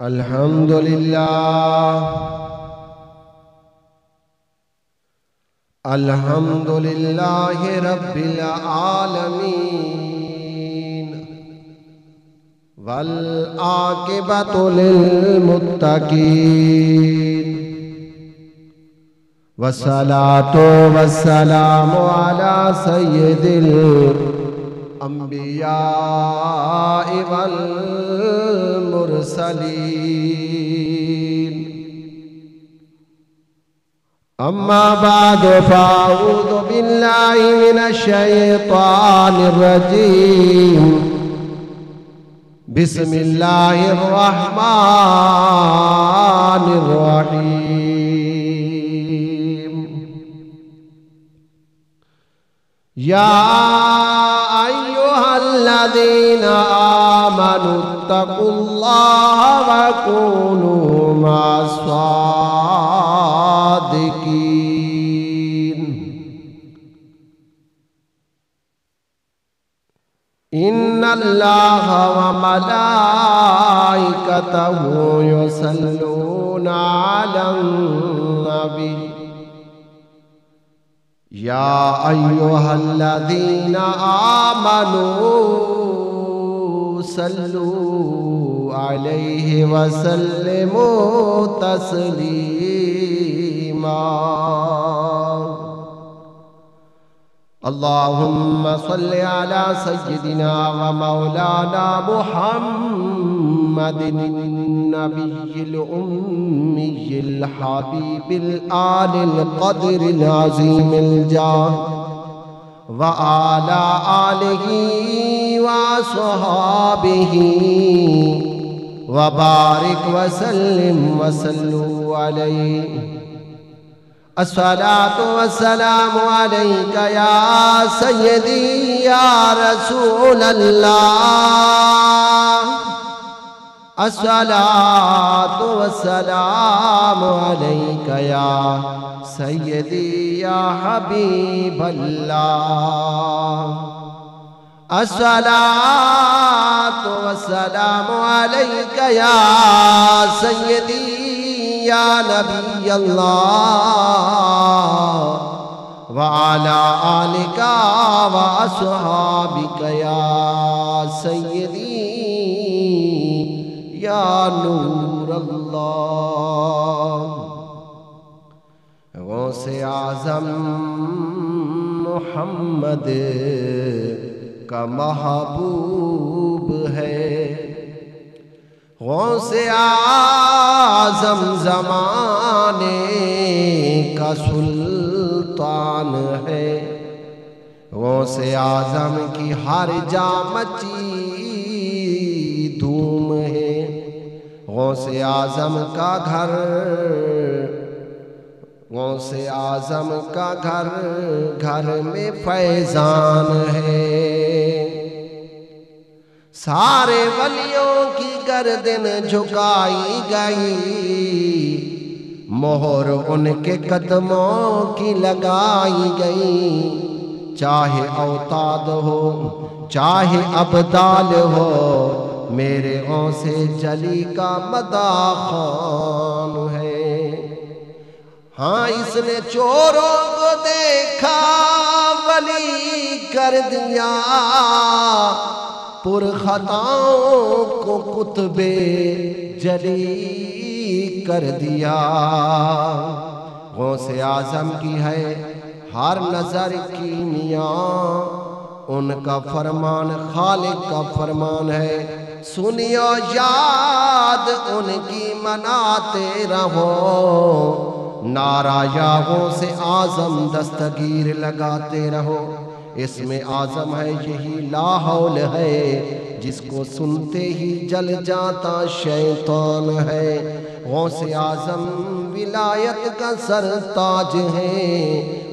अल्हम्दुलिल्लाह रब्बिल आलमीन वल आकिबतु लिल मुत्तकीन वस्सलातु वस्सलामु अला सय्यिदिल अंबिया वल मुरसलीन अम्मा बाद फ़अऊज़ु बिल्लाहि मिनश शैतानिर रजीम बिस्मिल्लाहिर रहमानिर रहीम या अय्युहल्लज़ीना आमनुत्तक़ुल्लाहा व कूनू मस्सादिकीन इन्नल्लाहा व मलाइकतहु युसल्लूना अलन नबी या अय्युहल्लज़ीना आमनू सल्लू अलैहि वसल्लिमू तस्लीमा अल्लाहुम्मा सल्लि अला सय्यिदिना व मौलाना मुहम्मदिन नबिय्यिल उम्मिय्यिल हबीबिल आलिल क़द्रिल अज़ीमिल जाह व आला आलिहि व अस्हाबिहि व बारिक व सल्लिम व सल्लू अलैहि अस्सलातु वस्सलामु अलैका या सय्यदी या रसूलल्लाह अस्सलातु वस्सलामु अलैका या सय्यदी या हबीबल्लाह अस्सलातु वस्सलामु अलैका या सय्यदी या नबी अल्लाह व अला आलिका व अस्हाबिका या सय्यदी या नूर अल्लाह गौसे आज़म मोहम्मद का महबूब है गौसे आज़म ज़माने का सुल्तान है गौसे आज़म की हर जा मची धूम है गौसे आज़म का घर गौसे आज़म का घर घर में फैज़ान है सारे वलियों की गर्दन झुकाई गई मोहर उनके कदमों की लगाई गई चाहे औताद हो चाहे अबदाल हो मेरे गौसे जली का मदाखान है हाँ इसने चोरों को देखा वली कर दिया पुरखताओं को कुतबे जली कर दिया गौसे आज़म की है हर नजर की मियाँ उनका फरमान खालिक का फरमान है सुनियो याद उनकी मनाते रहो नारा यागों से आज़म दस्तगीर लगाते रहो इसमें आज़म है यही लाहौल है जिसको सुनते ही जल जाता शैतान है गौसे आज़म विलायत का सरताज है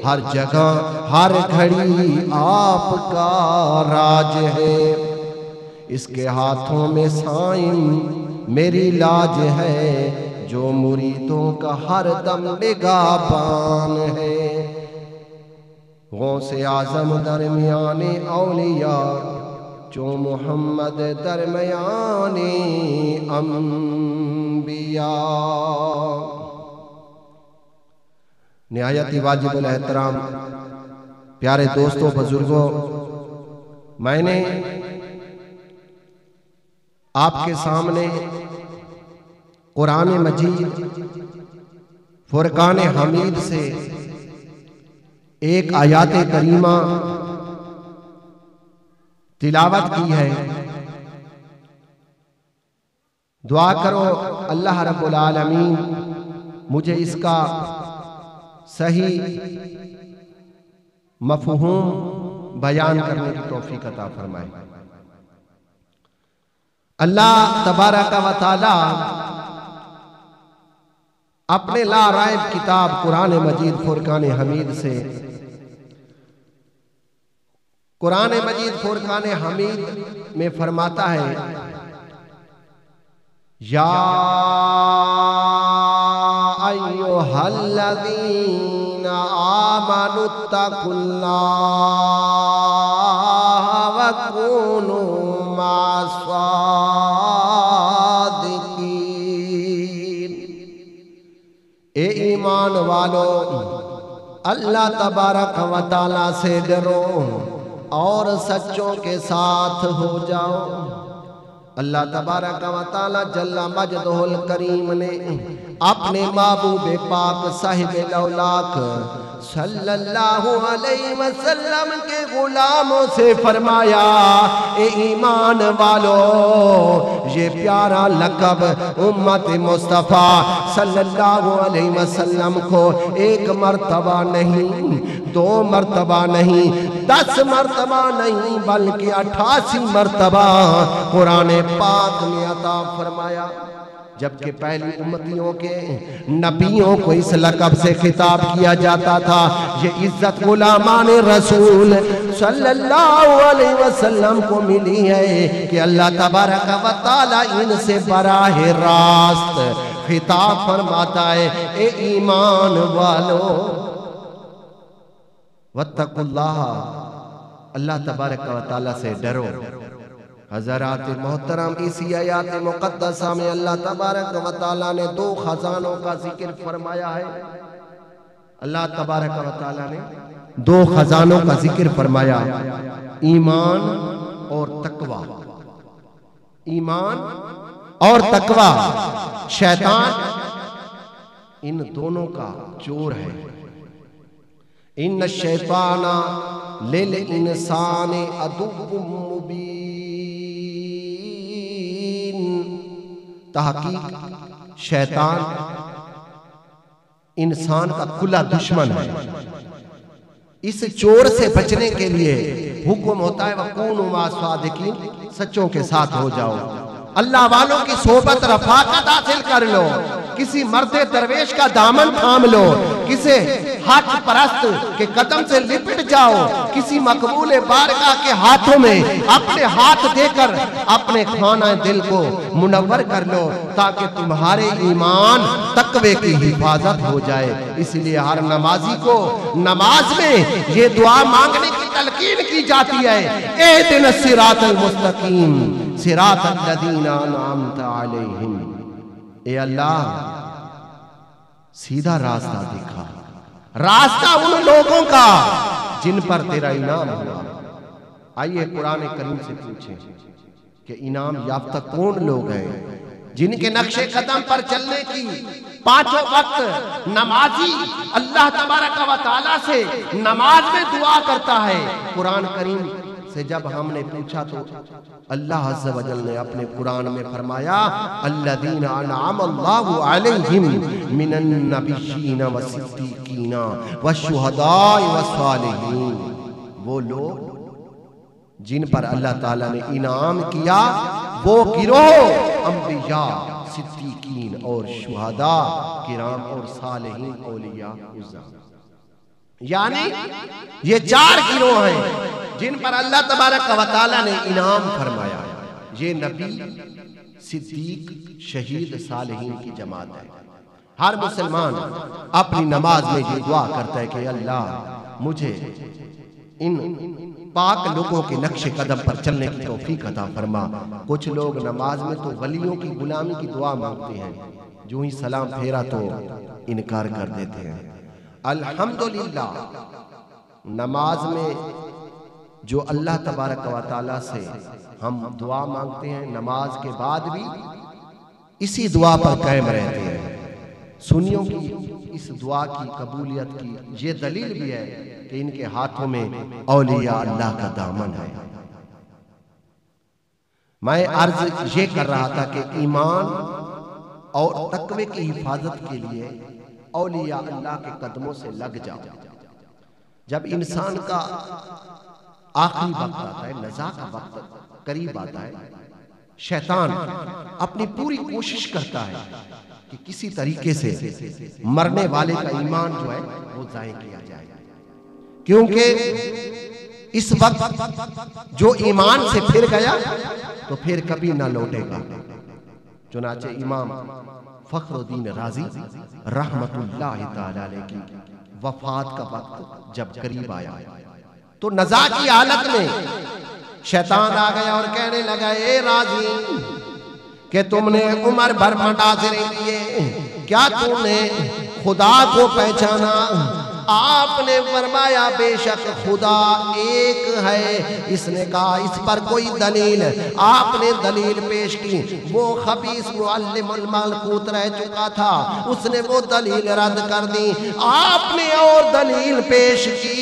हर जगह हर घड़ी आपका राज है इसके हाथों में साईं मेरी लाज है जो मुरीदों का हर दम निगाहबान है गौसे आज़म दरमियाने औलिया जो मोहम्मद दरमियाने अंबिया। निहायत वाजिबुल एहतराम प्यारे दोस्तों बुजुर्गों, मैंने आपके सामने कुरान मजीद फुरकान हमीद से एक आयात करीमा तिलावत की है। दुआ करो अल्लाह रब्बुल आलमीन मुझे इसका सही मफ़हूम बयान करने की तौफीक अता फरमाए। अल्लाह तबारक व तआला अपने ला राइब किताब कुरान मजीद फुरकान हमीद से, कुरान मजीद फुरकान हमीद में फरमाता है, या अय्युहल्लज़ीना आमनुत्तकुल्लाह व कूनू मास्सादिकीन। ए ईमान वालो, अल्लाह तबारक व तआला से डरो और सच्चों के साथ हो जाओ। अल्लाह तबारक व तआला जल्ला मजदहुल करीम ने अपने महबूब पाक साहिब लौलाक सल्लल्लाहु अलैहि वसल्लम के गुलामों से फरमाया, ए ईमान वालो, ये प्यारा लक़ब उम्मत मुस्तफ़ा सल्लल्लाहु अलैहि वसल्लम को एक मर्तबा नहीं, 2 मर्तबा नहीं, 10 मर्तबा नहीं, बल्कि 88 मर्तबा कुरान पाक में अता फरमाया। जबकि पहली उम्मतियों के नबियों को इस लक़ब से खिताब किया जाता था। ये इज्जत गुलामान रसूल सल्लल्लाहु अलैहि वसल्लम को मिली है कि अल्लाह तबारक व तआला इनसे बराह रास्त खिताब फरमाता है, ए ईमान वालो वत्तकुल्लाह, अल्लाह तबारक व तआला से डरो। हज़रात मोहतरम, इसी आयात मुक़द्दसा में अल्लाह तबारक व तआला ने 2 खजानों का जिक्र फरमाया है। अल्लाह तबारक व तआला ने 2 खजानों का जिक्र फरमाया, ईमान और तकवा। ईमान और तकवा, शैतान इन दोनों का चोर है। इन्न शैताना लिल इंसानी अदुव्वुम मुबीन। तहकीक शैतान इंसान का खुला दुश्मन है। इस चोर से बचने के लिए हुक्म होता है, वकूनू मास्सादिकीन, सच्चों के साथ हो जाओ। अल्लाह वालों की सोबत रफाकत हासिल कर लो, किसी मर्दे दरवेश का दामन थाम लो, किसी हक परस्त के कदम से लिपट जाओ, किसी मकबूल बारगाह के हाथों में अपने हाथ देकर अपने खाना दिल को मुनव्वर कर लो, ताकि तुम्हारे ईमान तकवे की हिफाजत हो जाए। इसलिए हर नमाजी को नमाज में ये दुआ मांगने की तलकीन की जाती है, एहदिना सिरातल मुस्तकीम सिरातल लज़ीना अनअमता अलैहिम। ए अल्लाह, सीधा रास्ता दिखा, रास्ता उन लोगों का जिन पर तेरा इनाम हुआ। आइए कुरान करीम से पूछें कि इनाम याफ्ता कौन लोग हैं जिनके नक्शे कदम पर चलने की 5 वक्त नमाजी अल्लाह तबारक व तआला से नमाज में दुआ करता है। कुरान करीम से जब हमने पूछा तो अल्लाह अज़्ज़ व जल ने अपने कुरान में फरमाया, अल्लज़ीना अनअम अल्लाहु अलैहिम मिनन नबिय्यीन व सिद्दीकीन व शुहदाए व सालिहीन। वो लोग जिन पर अल्लाह ताला ने इनाम किया, वो गिरोह अंबिया, सिद्दीकीन और शुहदा, किराम और सालिहीन औलिया उज़्ज़ा। यानी ये 4 गिरोह हैं जिन पर अल्लाह तबारक व तआला ने इनाम फरमाया। ये नबी, सिद्दीक, शहीद, सालिहीन की जमात है। हर मुसलमान अपनी नमाज में ये दुआ करता है कि अल्लाह मुझे इन पाक लोगों के नक्शे कदम पर चलने की तौफीक अता फरमा। कुछ लोग नमाज में तो वलियों की गुलामी की दुआ मांगते हैं, जो ही सलाम फेरा तो इनकार कर देते हैं। अल्हम्दुलिल्लाह, नमाज में जो अल्लाह तबारक व तआला से हम दुआ मांगते हैं, नमाज के बाद भी इसी दुआ पर कायम रहते हैं। सुन्नियों की इस दुआ की कबूलियत की ये दलील भी है कि इनके हाथों में औलिया अल्लाह का दामन है। मैं अर्ज ये कर रहा था कि ईमान और तकवे की हिफाजत के लिए औलिया अल्लाह के कदमों से लग जाओ। जब इंसान का आखिरी वक्त आता है, नज़ा का वक्त करीब आता है, शैतान अपनी पूरी कोशिश करता है कि किसी तरीके से मरने वाले का ईमान जो है वो ज़ाय किया जाए, क्योंकि इस वक्त जो ईमान से फिर गया तो फिर कभी ना लौटेगा। चुनाचे इमाम फखरुद्दीन राजी रहमतुल्लाह तआला अलैह की वफात का वक्त जब करीब आया तो नज़ा की हालत में शैतान आ गया और कहने लगा, ए राजी कि तुमने उम्र भर मटासरे किए, क्या तुमने खुदा को पहचाना? आपने फरमाया बेशक खुदा एक है। इसने कहा इस पर कोई दलील? आपने दलील पेश की। वो खबीस मुअल्लिमुल मलकूत रह चुका था, उसने वो दलील रद्द कर दी। आपने और दलील पेश की,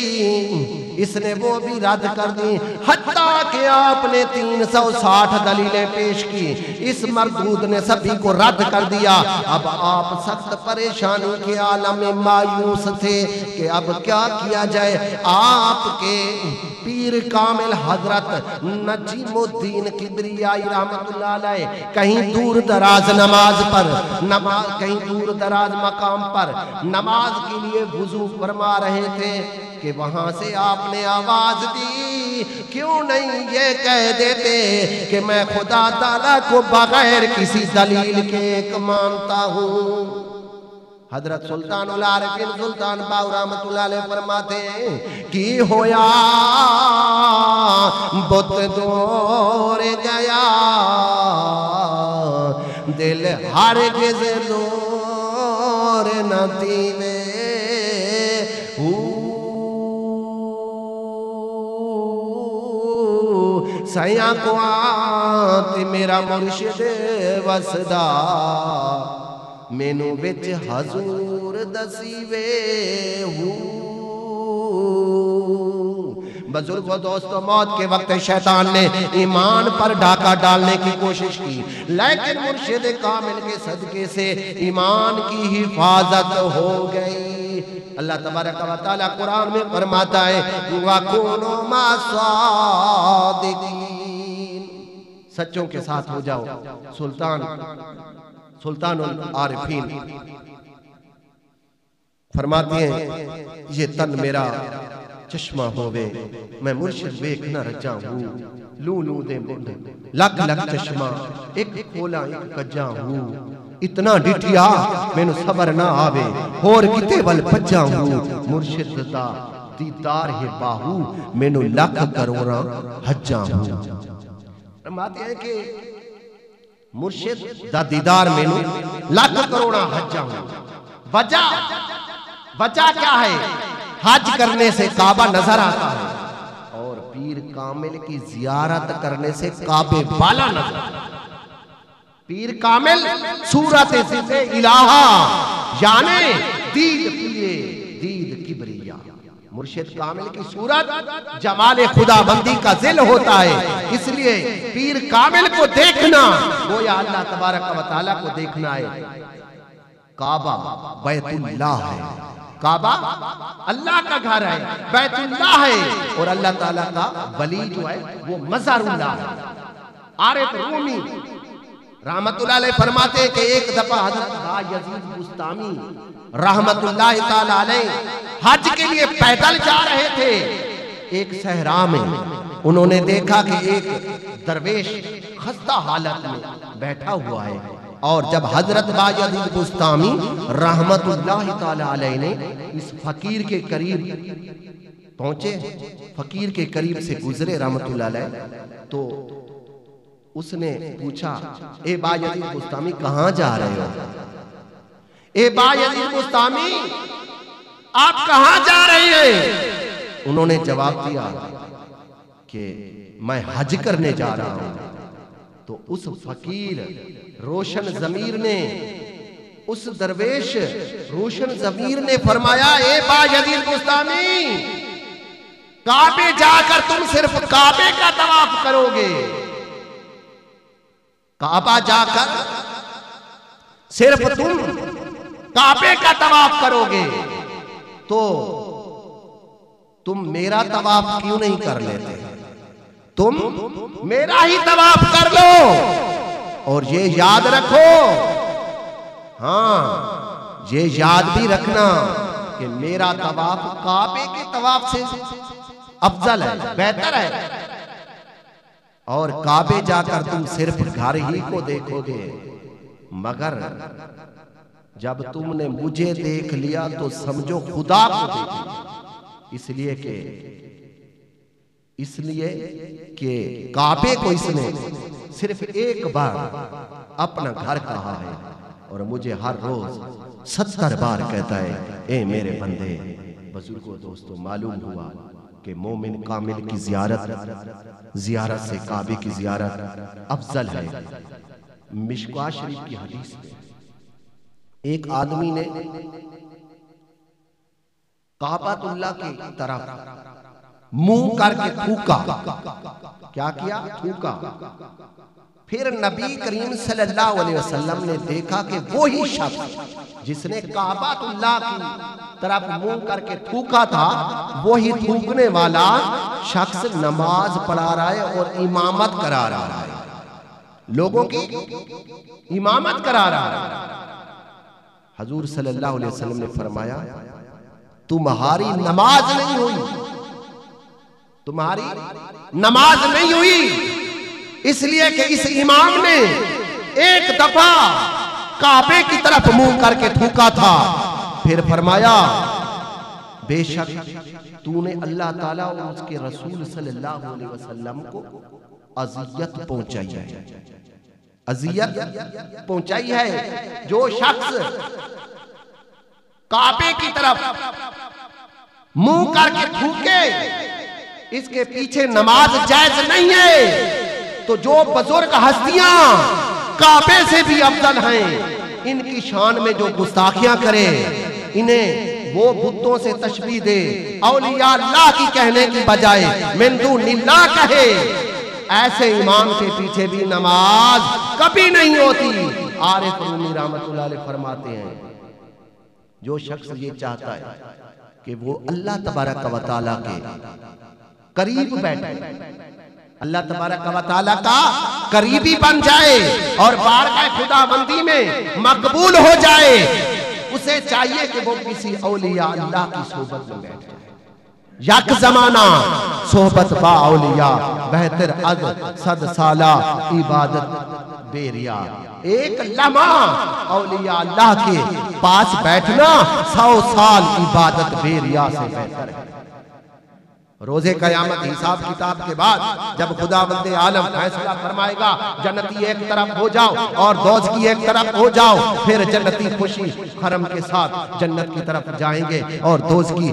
इसने वो भी रद्द कर दी। हत्ता कि आपने 360 दलीलें पेश की, इस मरदूद ने सभी को रद्द कर दिया। अब आप सख्त परेशानी के आलम में मायूस थे कि अब क्या किया जाए। आपके पीर कामिल हजरत नजीमुद्दीन किबरियाई रहमतुल्लाह अलैह कहीं दूर दराज नमाज पर कहीं दूर दराज मकाम पर नमाज के लिए वुजू फरमा रहे थे कि वहां से आपने आवाज दी, क्यों नहीं ये कह देते कि मैं खुदा ताला को बगैर किसी दलील के एक मानता हूँ। हजरत सुल्तानुल आरिफीन सुल्तान बाहू रहमतुल्लाह अलैह फरमाते कि होया बुत दूर गया, दिल हरगिज़ दूर न थीवे। सया को आती मेरा मुर्शिद वसदा, मैनू विच हजूर दसीवे हूँ। बुजुर्गों दोस्तों, मौत के वक्त शैतान ने ईमान पर डाका डालने की कोशिश की, लेकिन मुर्शिद कामिल के सदके से ईमान की हिफाजत हो गई। अल्लाह तबारक व तआला कुरान में फरमाता है, वकुनु मास्सादिकीन, सच्चों के साथ हो जाओ। सुल्तानुल आरिफीन फरमाते हैं, ये तन मेरा चश्मा होवे, मैं मुर्शिद वेख न रजा हूँ। लू लू दे लख लख चश्मा, एक खोला एक कज्जा हूँ। इतना डिठिया मैनू सबर ना आवे, होर किते वल भज्जा हूँ। मुर्शिद दा दीदार है बाहू, मैनू लख करोड़ा हज्जा हूँ। फरमाते हैं कि मुर्शिद दा दीदार मैनू लख करोड़ा हज्जा हूँ। वजह क्या है? हज करने से काबा नजर आता है और पीर कामिल की जियारत करने से काबे वाला नजर आता है। पीर कामिल सूरत से इलाहा यानी दीद पिए दीद किबरिया। मुर्शिद कामिल की सूरत जमाल खुदाबंदी का जिल होता है, इसलिए पीर कामिल को देखना गोया अल्लाह तबारक व तआला को देखना है। काबा बैतुल्लाह है, काबा अल्लाह का घर है, बैतुल्लाह है, और अल्लाह ताला का वली जो है वो मज़ारुल्लाह है। आरिफ रूमी रहमतुल्लाह अलैह फरमाते हैं कि एक दफा हजरत बायजीद बुस्तामी रहमतुल्लाह ताला अलैह हज के लिए पैदल जा रहे थे। एक सहरा में उन्होंने देखा कि एक दरवेश खस्ता हालत में बैठा हुआ है, और जब हजरत बायजीद बुस्तामी रहमतुल्लाह ताला अलैह ने इस फकीर के करीब पहुंचे, फकीर के करीब से गुजरे रहमतुल्लाह अलैह, तो उसने पूछा, ए बा यजीद बुस्तामी कहां जा रहे हो? ए बा यजीद बुस्तामी आप कहां जा रहे हैं? उन्होंने जवाब दिया कि मैं हज करने जा रहा हूं। तो उस फकीर रोशन ज़मीर ने, उस दरवेश रोशन ज़मीर ने फरमाया, ए बा यजीद बुस्तामी, काबे जाकर तुम सिर्फ काबे का तवाफ करोगे, काबा जाकर सिर्फ तुम काबे का तवाफ करोगे, तो तुम मेरा तवाफ क्यों नहीं कर लेते? तुम मेरा ही तवाफ कर लो। और ये याद रखो, हाँ ये याद भी रखना कि मेरा तवाफ काबे के तवाफ से अफजल है, बेहतर है। और काबे जाकर तुम सिर्फ घर ही को देखोगे, मगर जब तुमने मुझे देख लिया तो समझो खुदा को देख लिया। इसलिए कि काबे को इसने सिर्फ एक बार अपना घर कहा है, और मुझे हर रोज 70 बार कहता है, ए मेरे बंदे। बुजुर्गों दोस्तों, मालूम हुआ कि मोमिन कामिल की जियारत से काबे की जियारत अफजल है। मिशकात शरीफ की हदीस में एक आदमी ने काबातुल्लाह की तरफ मुंह करके थूका। क्या किया? थूका। फिर नबी करीम सल्लल्लाहु अलैहि वसल्लम ने देखा कि वो ही शख्स जिसने काबातुल्लाह की तरफ मुंह करके थूका था, वो ही थूकने वाला शख्स नमाज पढ़ा रहा है और इमामत करा रहा है, लोगों की इमामत करा रहा है। हजूर सल्लल्लाहु अलैहि वसल्लम ने फरमाया, तुम्हारी नमाज नहीं हुई, तुम्हारी नमाज नहीं हुई, इसलिए कि इस इमाम ने एक दफा काबे की तरफ मुंह करके थूका था। फिर फरमाया, बेशक तूने अल्लाह ताला और उसके रसूल सल्लल्लाहु अलैहि वसल्लम को अजियत पहुंचाई है, अजियत पहुंचाई है। जो शख्स काबे की तरफ मुंह करके थूके, इसके पीछे नमाज जायज नहीं है। तो जो बुजुर्ग हस्तियां काबे से भी अफजल हैं, इनकी शान में जो गुस्ताखियां करे, इन्हें वो बुतों से तशबीह दे, औलिया अल्लाह की कहने की बजाय मिन दूनिल्लाह कहे, ऐसे इमाम के पीछे भी नमाज कभी नहीं होती। आरिफ रूमी रहमतुल्लाह अलैह फरमाते हैं, जो शख्स ये चाहता है कि वो अल्लाह तबारक व तआला के करीब बैठे, अल्लाह तबारक व तआला का करीबी बन जाए और बारगाह खुदाबंदी में मकबूल हो जाए, उसे चाहिए कि वो किसी औलिया अल्लाह की सोहबत में बैठ जाए। यक जमाना सोहबत बा औलिया, बेहतर अज सद साला इबादत बेरिया। एक लम्हा औलिया अल्लाह के पास बैठना 100 साल इबादत बेरिया से बेहतर है। रोजे कयामत हिसाब किताब के बाद जब खुदावंद आलम फैसला फरमाएगा, जन्नती एक तरफ हो जाओ और दोज़खी एक तरफ हो जाओ, फिर जन्नती खुशी खरम के साथ जन्नत की तरफ जाएंगे और दोज़खी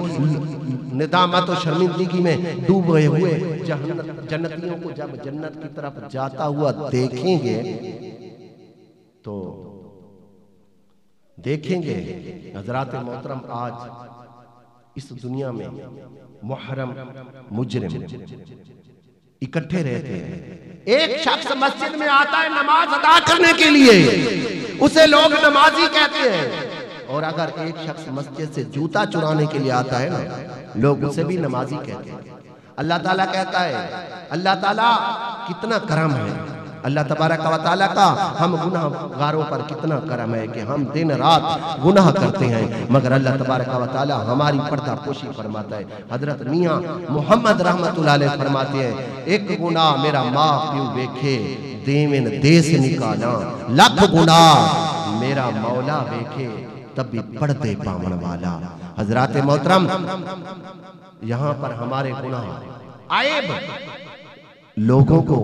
निदामत और शर्मिंदगी में डूबे हुए जन्नतियों को जब जन्नत की तरफ जाता हुआ देखेंगे तो देखेंगे हजरात मोहतरम, आज इस दुनिया में मुहर्रम मुजरिम इकट्ठे रहते हैं। एक शख्स मस्जिद में आता है नमाज अदा करने के लिए, उसे लोग नमाजी कहते हैं। और अगर एक शख्स मस्जिद से जूता चुराने के लिए आता है ना, लोग उसे भी नमाजी कहते हैं। अल्लाह ताला कहता है, अल्लाह ताला कितना करम है, अल्लाह तबारक व तआला का हम गुनाहगारों पर कितना करम है कि हम दिन रात गुनाह करते हैं, मगर अल्लाह तबारक व तआला हमारी पर्दा पोशी फरमाता है। हजरत मियाँ मोहम्मद रहमतुल्लाह अलैह फरमाते हैं, एक गुनाह मेरा माँ प्यू वेखे देवन देश निकाला, लख गुनाह मेरा मौला वेखे तब भी पढ़ते पावन वाला। हजरात मोहतरम, यहां पर हमारे गुनाह आएब लोगों को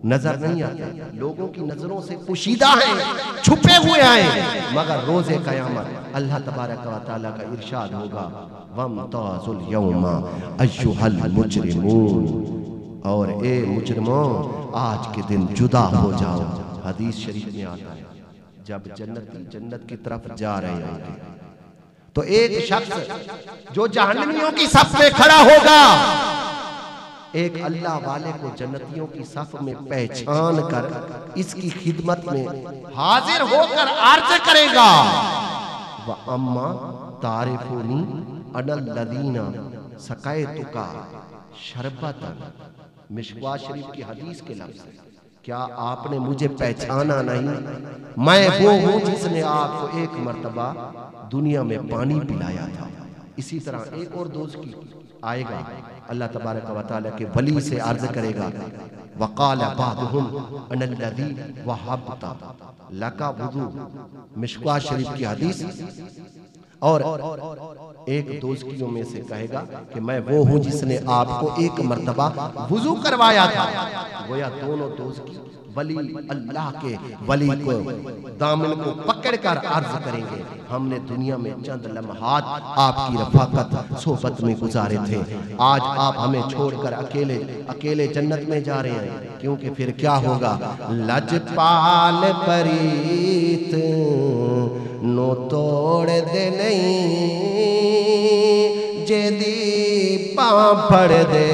नजर नहीं आते, लोगों की नजरों से पोशीदा हैं, छुपे हुए हैं, मगर रोजे कयामत अल्लाह तबारक व तआला का इरशाद होगा वमताजुल यौमा अय्युहल मुजरिमून, और ए मुजरिमों आज के दिन जुदा हो जाओ। हदीस शरीफ में आता है जब जन्नती जन्नत की तरफ जा रहे होंगे तो एक शख्स जो जहन्नमियों की सफ में खड़ा होगा, एक अल्लाह वाले को जन्नतियों की सफ में पहचान कर इसकी खिदमत में हाजिर होकर अर्ज करेगा व अम्मा तारिफूनी अनल लदीना सकायतुका शरबतन। मिशवा शरीफ की हदीस के लफ्ज़, क्या आपने मुझे पहचाना नहीं? मैं वो हूं जिसने आपको एक मर्तबा दुनिया में पानी पिलाया था। इसी तरह एक और दोस्त की आएगा, अल्लाह तबारक व तआला के वली से अर्ज करेगा वक़ाल बादहुम अनल्लज़ी वहबता लका वुज़ू। मिशवा शरीफ की हदीस। और एक दोस्तियों में से कहेगा कि मैं वो हूं जिसने आपको एक मर्तबा वुजू करवाया था। गोया दोनों दोस्त की वली अल्लाह के वली को दामन को पकड़कर अर्ज करेंगे हमने दुनिया में चंद लम्हात आपकी रफाकत सोबत में गुजारे थे, आज आप हमें छोड़कर अकेले अकेले जन्नत में जा रहे हैं, क्योंकि फिर क्या होगा? लजपाल परीत नो तोड़ दे नहीं जेदी पापड़ दे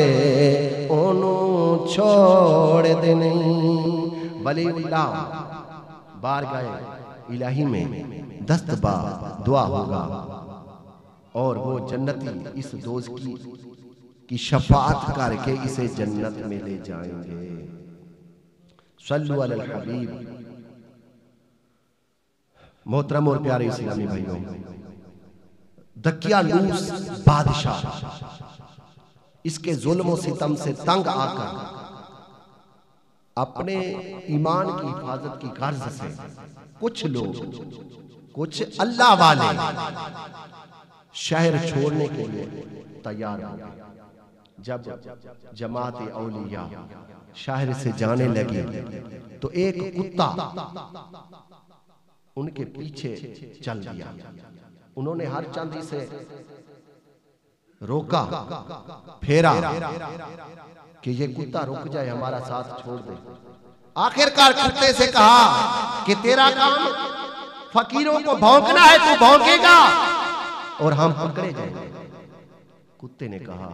ओनू छोड़ दे नहीं। वलीउल्लाह बारगाह इलाही में दस्तबा दुआ होगा और वो जन्नती इस दोस्त की शफाअत करके इसे जन्नत में ले जाएंगे। सल्लु अलल हबीब। मोहतरम और प्यारे इस्लामी भाइयों, दकियानूस बादशाह इसके जुल्म और सितम से तंग आकर अपने ईमान की हिफाजत की गर्ज से कुछ लोग, कुछ अल्लाह वाले शहर छोड़ने के लिए तैयार हो गए। जब जमात औलिया शहर से जाने लगी तो एक कुत्ता उनके पीछे चल दिया। उन्होंने हर चंदी से रोका, फेरा कि ये कुत्ता रुक जाए, हमारा साथ छोड़ दे। आखिरकार कुत्ते से कहा कि तेरा काम फकीरों को भौंकना है, तू भौंकेगा और हम पकड़े जाएंगे। कुत्ते ने कहा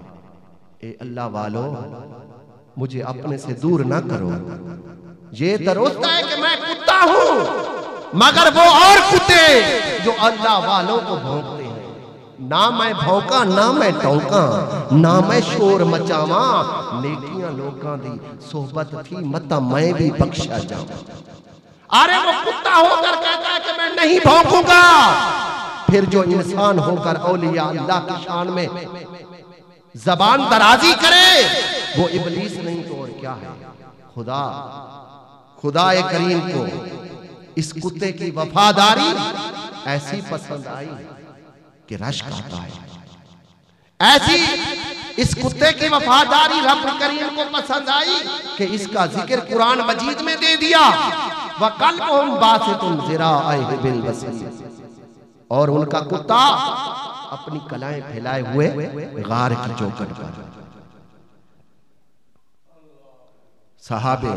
ए अल्लाह वालों, मुझे अपने से दूर ना करो, ये दुरुस्त है कि मैं कुत्ता हूं, मगर वो और कुत्ते जो अल्लाह वालों को भौंकते हैं, ना मैं भौंका ना मैं टौंका ना मैं शोर मचावा, नेकियां लोकां दी सोहबत थी मता मैं भी बख्शा जाऊं। अरे वो कुत्ता होकर कहता है कि मैं नहीं भौंकूंगा, फिर जो इंसान होकर औलिया अल्लाह की शान में जबान दराजी करे वो इब्लीस नहीं तो और क्या है। खुदाए करीम को इस कुत्ते की वफादारी ऐसी पसंद आई कि रश्क आता है। ऐसी इस कुत्ते की वफादारी रब करीम को पसंद आई कि इसका जिक्र कुरान मजीद में दे दिया वक़ल्बुहुम बासितुन ज़िराअैहि बिल वसील। और उनका कुत्ता अपनी कलाएं फैलाए हुए गार की चौखट पर। सहाबे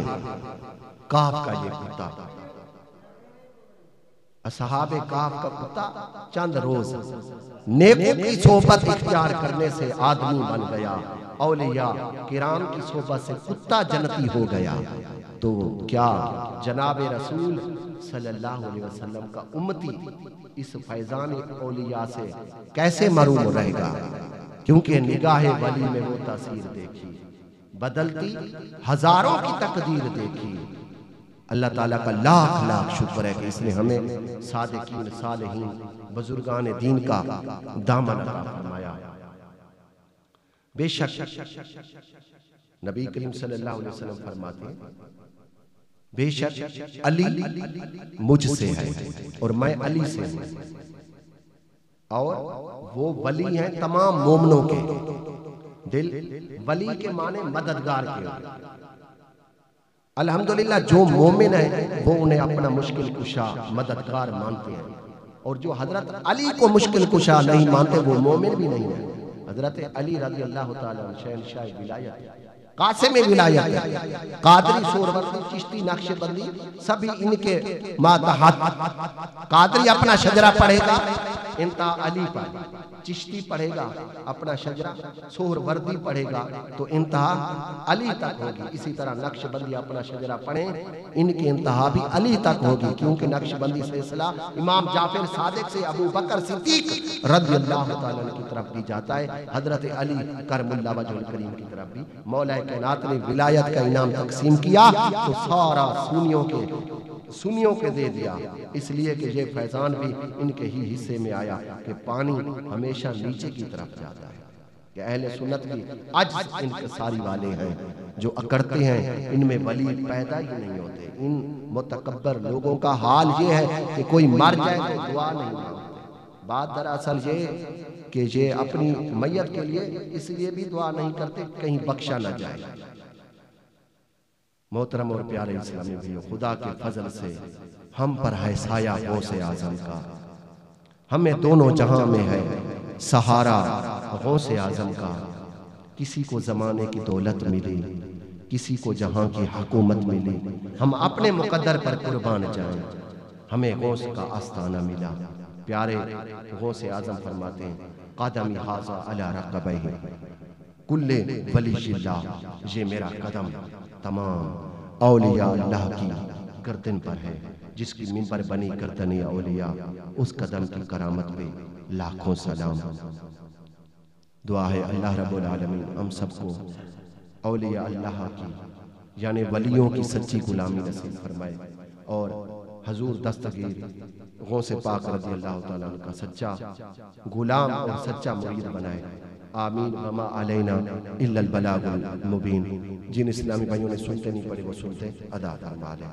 काफ का ये कुत्ता, असहाबे काफ का कुत्ता चंद रोज नेकों की सोबत इख्तियार करने से आदमी बन गया, औलिया किराम की सोबत से कुत्ता जन्नती हो गया। तो क्या जनाबे रसूल सल्लल्लाहु अलैहि वसल्लम का उम्मती इस फैजान औलिया से कैसे महरूम रहेगा? क्योंकि निगाहे वली में वो तासीर देखी, बदलती हजारों की तकदीर देखी। अल्लाह ताला का लाख लाख शुक्र है कि इसने हमें सादिकीन सालिहीन बुजुर्गान दीन का दामन अता फरमाया। बेशक नबी करीम सल्लल्लाहु अलैहि वसल्लम फरमाते हैं, बेशक अली मुझसे है और मैं अली से हूं, और वो वली हैं तमाम मोमिनों के। दिल वली के माने मददगार के होते। अल्हम्दुलिल्लाह जो मोमिन है वो उन्हें अपना मुश्किल कुशा मददगार मानते हैं, और जो हजरत अली को मुश्किल कुशा नहीं मानते वो मोमिन भी नहीं है। हजरत अली रज़ी अल्लाह तआला अन्हु शहंशाह विलायत, कासिम विलायत, कादरी, सोहरवर्दी, चिश्ती, नक्शबंदी सभी इनके मातहत। कादरी अपना शजरा पढ़ेगा इंतहा अली पर, चिश्ती पढ़ेगा अपना शजरा, सोहरवर्दी पढ़ेगा तो इंतहा अली तक होगी। इसी तरह नक्शबंदी अपना शजरा पढ़े, इनकी इंतहा भी अली तक होगी, क्योंकि नक्शबंदी सिलसिला इमाम जाफर सादिक से अबू बकर सिद्दीक रज़ी अल्लाह तआला अन्हु की तरफ भी जाता है। हजरत अली करमुल्लाह वजहुल करीम की तरफ भी मौला कायनात ने विलायत का इनाम तकसीम किया तो सारा सुन्नियों के दे दिया, इसलिए कि ये फैजान भी इनके ही हिस्से में आया कि पानी हमेशा नीचे की तरफ जाता है। कि अहले सुन्नत की अज्ज इनके सारी वाले हैं जो अकड़ते हैं, इनमें वली पैदा ही नहीं होते। इन मुतकब्बर लोगों का हाल ये है कि कोई मर जाए तो दुआ नहीं मांगते। बात दरअसल ये कि ये अपनी मैयत के लिए इसलिए भी दुआ नहीं करते कहीं बख्शा ना जाए। मोहतरम और प्यारे इस्लामी भाइयों, खुदा के फजल से हम पर है साया गौसे आजम का, हमें दोनों जहां में है सहारा गौसे आजम का। किसी को जमाने की दौलत मिली, किसी को जहां की हुकूमत मिली, हम अपने मुकद्दर पर कुर्बान जाएं, हमें गौस का आस्ताना मिला। प्यारे गौसे आजम फरमाते हैं, कदमी हाजा अला रक़बैहि कुल्ले वलिय्यिल्लाह, ये मेरा कदम तमाम औलिया अल्लाह की गर्दन पर है, जिसकी मिंबर बनी गर्दन औलिया, उस कदम की करामत पे लाखों सलाम। दुआ है अल्लाह रब्बुल आलमीन हम सबको औलिया अल्लाह की यानी वलियों की सच्ची गुलामी नसीब फरमाए और हजूर दस्तगीर गौसे पाक रज़ी अल्लाह तआला अन्हु का सच्चा गुलाम और सच्चा मुरीद बनाए। आमीन। वमा अलैना इल्लल बलागुल मुबीन। जिन इस्लामी भाइयों ने सुनते नहीं पड़े वो सुनते अदा फरमा लें।